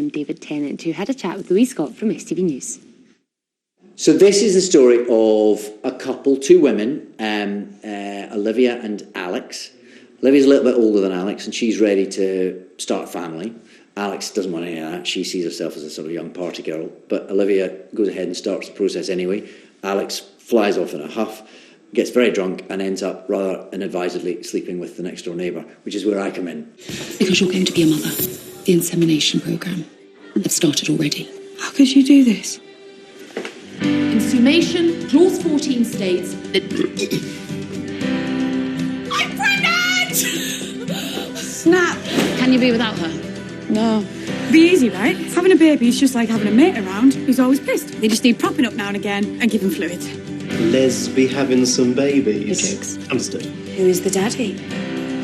David Tennant, who had a chat with Louise Scott from STV News. So this is the story of a couple, two women, Olivia and Alex. Olivia's a little bit older than Alex, and she's ready to start a family. Alex doesn't want any of that. She sees herself as a sort of young party girl. But Olivia goes ahead and starts the process anyway. Alex flies off in a huff, gets very drunk, and ends up rather inadvisedly sleeping with the next door neighbour, which is where I come in. Because you're going to be a mother. The insemination programme. I've started already. How could you do this? In summation, Clause 14 states that... I'm pregnant! Snap! Can you be without her? No. Be easy, right? Having a baby is just like having a mate around who's always pissed. They just need propping up now and again and giving fluid. Les be having some babies. The jokes. Understood. Who is the daddy?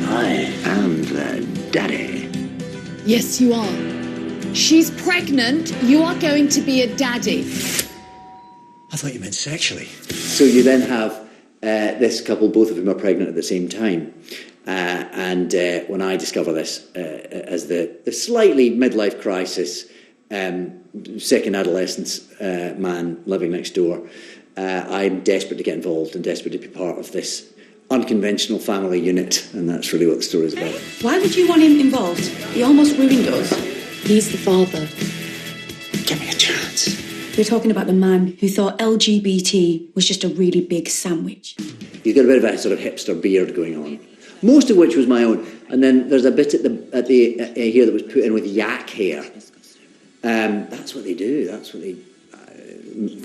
I am the daddy. Yes, you are. She's pregnant. You are going to be a daddy. I thought you meant sexually. So you then have this couple, both of whom are pregnant at the same time. And when I discover this as the slightly midlife crisis, second adolescence man living next door, I'm desperate to get involved and desperate to be part of this unconventional family unit, and that's really what the story is about. Why would you want him involved? He almost ruined us. He's the father. Give me a chance. We're talking about the man who thought LGBT was just a really big sandwich. He's got a bit of a sort of hipster beard going on, most of which was my own. And then there's a bit at the here that was put in with yak hair. That's what they do. That's what they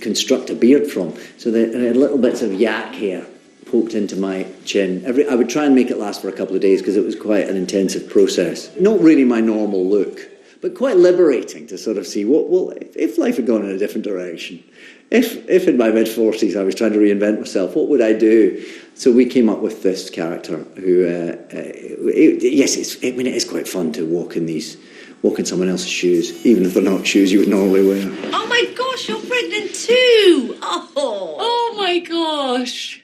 construct a beard from. So there are little bits of yak hair poked into my chin. I would try and make it last for a couple of days because it was quite an intensive process. Not really my normal look, but quite liberating to sort of see if life had gone in a different direction. If in my mid-40s I was trying to reinvent myself, what would I do? So we came up with this character who, it is quite fun to walk in someone else's shoes, even if they're not shoes you would normally wear. Oh my gosh, you're pregnant too! Oh my gosh.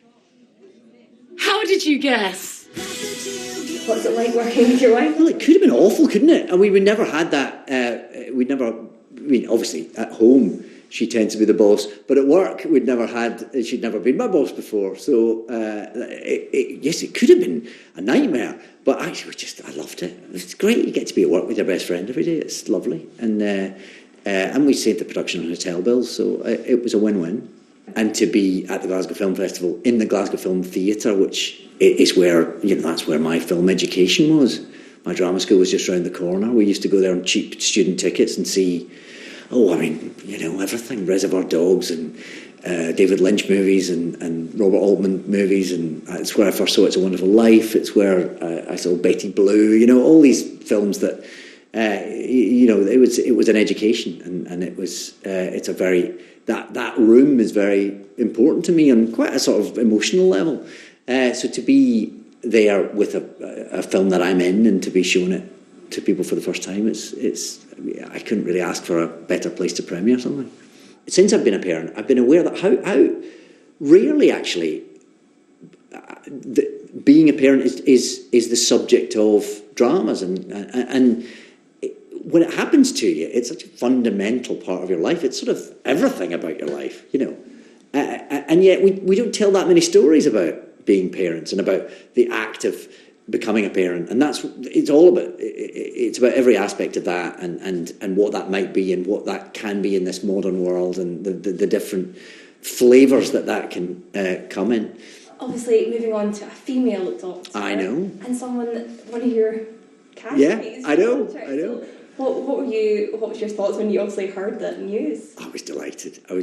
How did you guess? What's it like working with your wife? Well, it could have been awful, couldn't it? And we never had that. Obviously, at home, she tends to be the boss. But at work, she'd never been my boss before. So, yes, it could have been a nightmare. But actually, I loved it. It's great. You get to be at work with your best friend every day. It's lovely. And we saved the production on hotel bills. So it was a win-win. And to be at the Glasgow Film Festival in the Glasgow Film Theatre, which is where, that's where my film education was. My drama school was just round the corner. We used to go there on cheap student tickets and see, everything. Reservoir Dogs and David Lynch movies and Robert Altman movies. And it's where I first saw It's a Wonderful Life. It's where I saw Betty Blue. All these films that, it was an education. And it was, it's a very... That room is very important to me on quite a sort of emotional level. So to be there with a film that I'm in and to be showing it to people for the first time, I couldn't really ask for a better place to premiere something. Since I've been a parent, I've been aware that how rarely actually being a parent is the subject of dramas and when it happens to you, it's such a fundamental part of your life. It's sort of everything about your life, and yet we don't tell that many stories about being parents and about the act of becoming a parent. And it's about every aspect of that and what that might be and what that can be in this modern world and the different flavours that can come in. Obviously, moving on to a female doctor. I know. And one of your castmates. Yeah, I know. So what was your thoughts when you obviously heard that news? I was delighted. I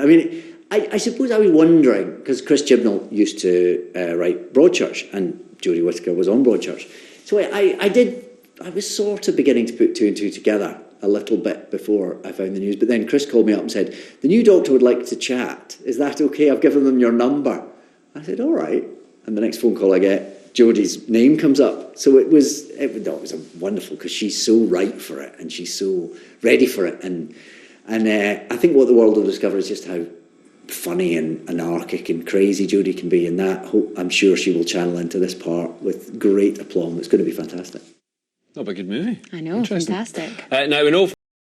mean, I suppose I was wondering, because Chris Chibnall used to write Broadchurch and Jodie Whittaker was on Broadchurch. So I was sort of beginning to put two and two together a little bit before I found the news. But then Chris called me up and said, the new doctor would like to chat. Is that okay? I've given them your number. I said, all right. And the next phone call I get, Jodie's name comes up. So it was wonderful because she's so right for it and she's so ready for it. And I think what the world will discover is just how funny and anarchic and crazy Jodie can be. And that I'm sure she will channel into this part with great aplomb. It's going to be fantastic. Oh, but a good movie. I know, fantastic. Now, in all